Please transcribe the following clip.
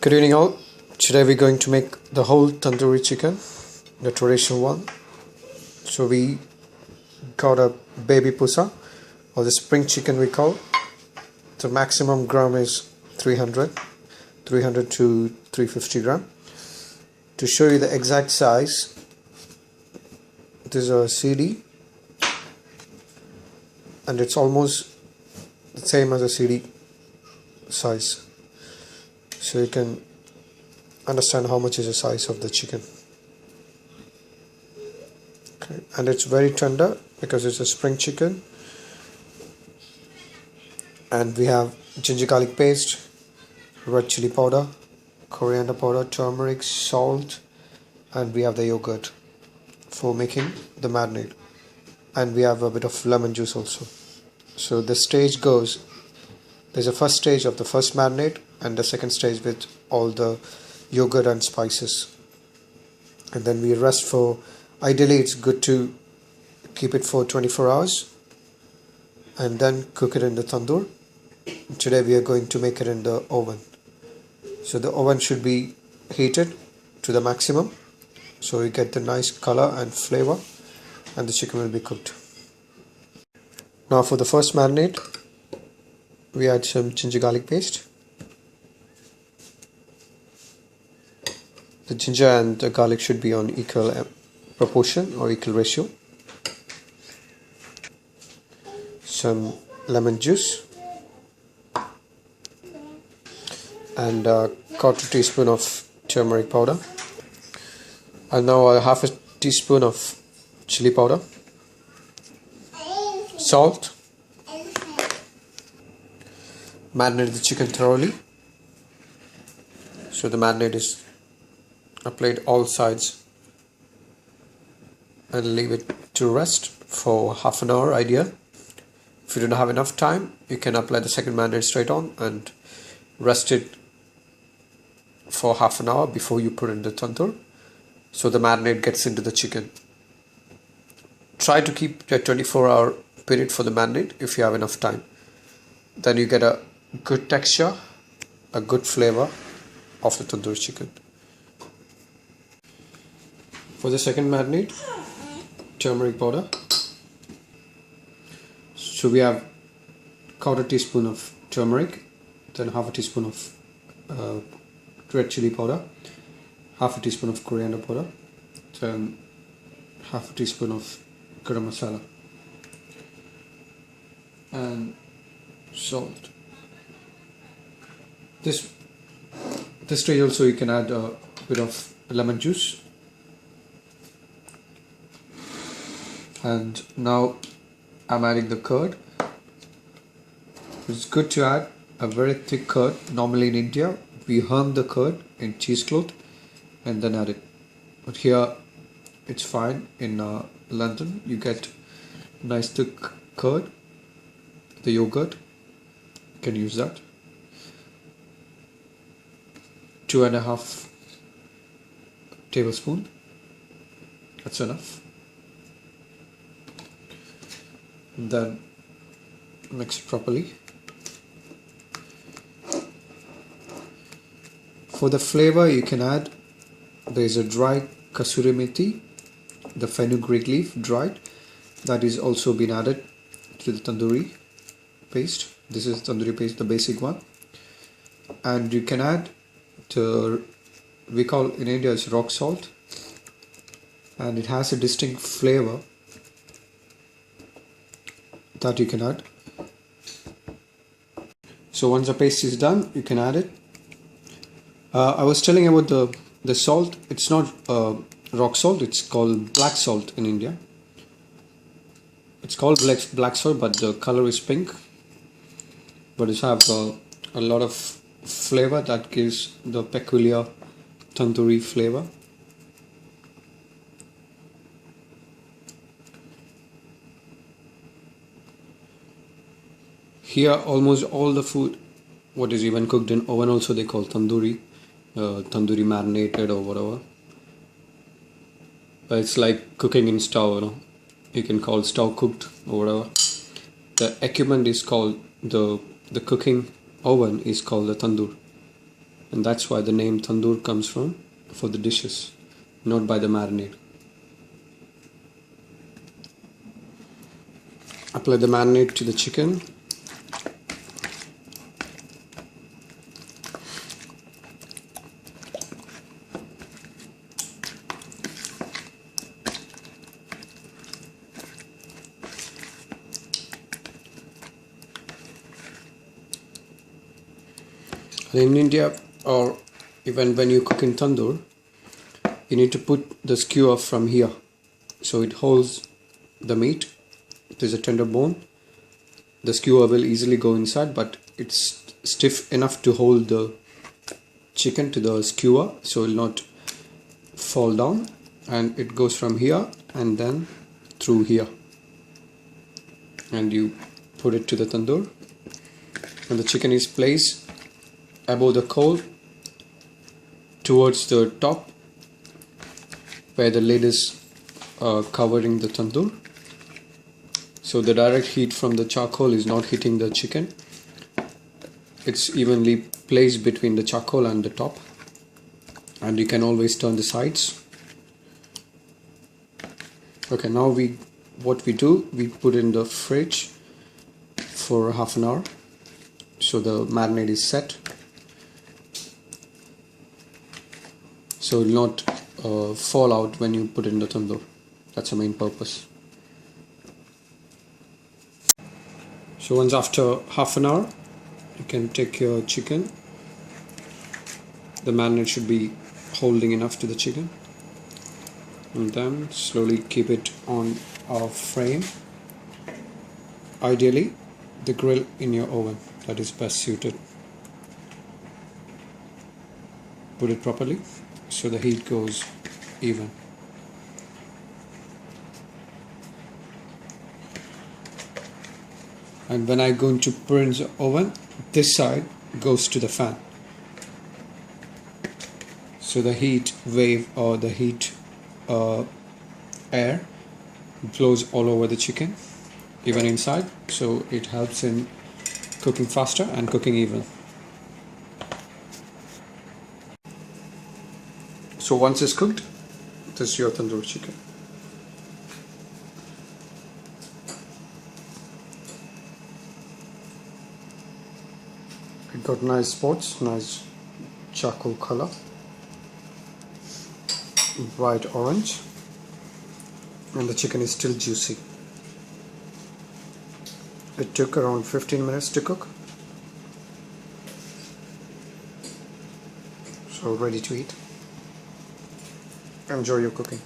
Good evening all. Today we're going to make the whole tandoori chicken, the traditional one. So we got a baby pusa or the spring chicken we call. The maximum gram is 300 to 350 gram. To show you the exact size, this is a CD and it's almost the same as a CD size. So you can understand how much is the size of the chicken. Okay. And it's very tender because it's a spring chicken. And we have ginger garlic paste, red chili powder, coriander powder, turmeric, salt, and we have the yogurt for making the marinade. And we have a bit of lemon juice also. So the stage goes, there's a first stage of the first marinade and the second stage with all the yogurt and spices. And then we rest for, ideally it's good to keep it for 24 hours and then cook it in the tandoor. Today we are going to make it in the oven. So the oven should be heated to the maximum so you get the nice color and flavor and the chicken will be cooked. Now for the first marinade, we add some ginger garlic paste. The ginger and the garlic should be on equal proportion or equal ratio. Some lemon juice and a quarter teaspoon of turmeric powder, and now a half a teaspoon of chili powder, salt. Marinate the chicken thoroughly. So the marinade is applied all sides and leave it to rest for half an hour ideal. If you don't have enough time, you can apply the second marinade straight on and rest it for half an hour before you put in the tandoor so the marinade gets into the chicken. Try to keep a 24-hour period for the marinade if you have enough time. Then you get a good texture, a good flavor of the tandoor chicken. For the second marinade, turmeric powder. So we have quarter teaspoon of turmeric, then half a teaspoon of red chili powder, half a teaspoon of coriander powder, then half a teaspoon of garam masala and salt. This stage also you can add a bit of lemon juice. And now I'm adding the curd. It's good to add a very thick curd. Normally in India we harm the curd in cheesecloth and then add it, but here it's fine. In London you get nice thick curd, the yogurt, you can use that. 2.5 tablespoons, that's enough. And then mix it properly. For the flavor you can add, there is a dry kasuri methi, the fenugreek leaf dried, that is also been added to the tandoori paste. This is tandoori paste, the basic one. And you can add we call in India it's rock salt, and it has a distinct flavor that you can add. So once the paste is done, you can add it. I was telling about the salt. It's not rock salt, it's called black salt in India. It's called black salt, but the color is pink, but it has a lot of flavor that gives the peculiar tandoori flavor. Here almost all the food what is even cooked in oven also they call tandoori, tandoori marinated or whatever. It's like cooking in stove, you know. You can call stove cooked or whatever. The equipment is called the cooking oven is called the tandoor. and that's why the name Tandoor comes from, for the dishes, not by the marinade. Apply the marinade to the chicken. In India, or even when you cook in tandoor, you need to put the skewer from here, so it holds the meat. There's a tender bone. The skewer will easily go inside, but it's stiff enough to hold the chicken to the skewer, so it will not fall down. And it goes from here and then through here, and you put it to the tandoor, and the chicken is placed above the coal towards the top where the lid is covering the tandoor, so the direct heat from the charcoal is not hitting the chicken. It's evenly placed between the charcoal and the top, and you can always turn the sides. Okay, now what we do, we put in the fridge for half an hour so the marinade is set, so it will not fall out when you put it in the tandoor. That's the main purpose. So once after half an hour, you can take your chicken. The marinade should be holding enough to the chicken, and then slowly keep it on a frame. Ideally, the grill in your oven, that is best suited. Put it properly so the heat goes even. And when I'm going to put in the oven, this side goes to the fan, so the heat wave or the heat air blows all over the chicken, even inside, so it helps in cooking faster and cooking even. So once it's cooked, this is your tandoor chicken. It got nice spots, nice charcoal color, bright orange, and the chicken is still juicy. It took around 15 minutes to cook, so ready to eat. Enjoy your cooking.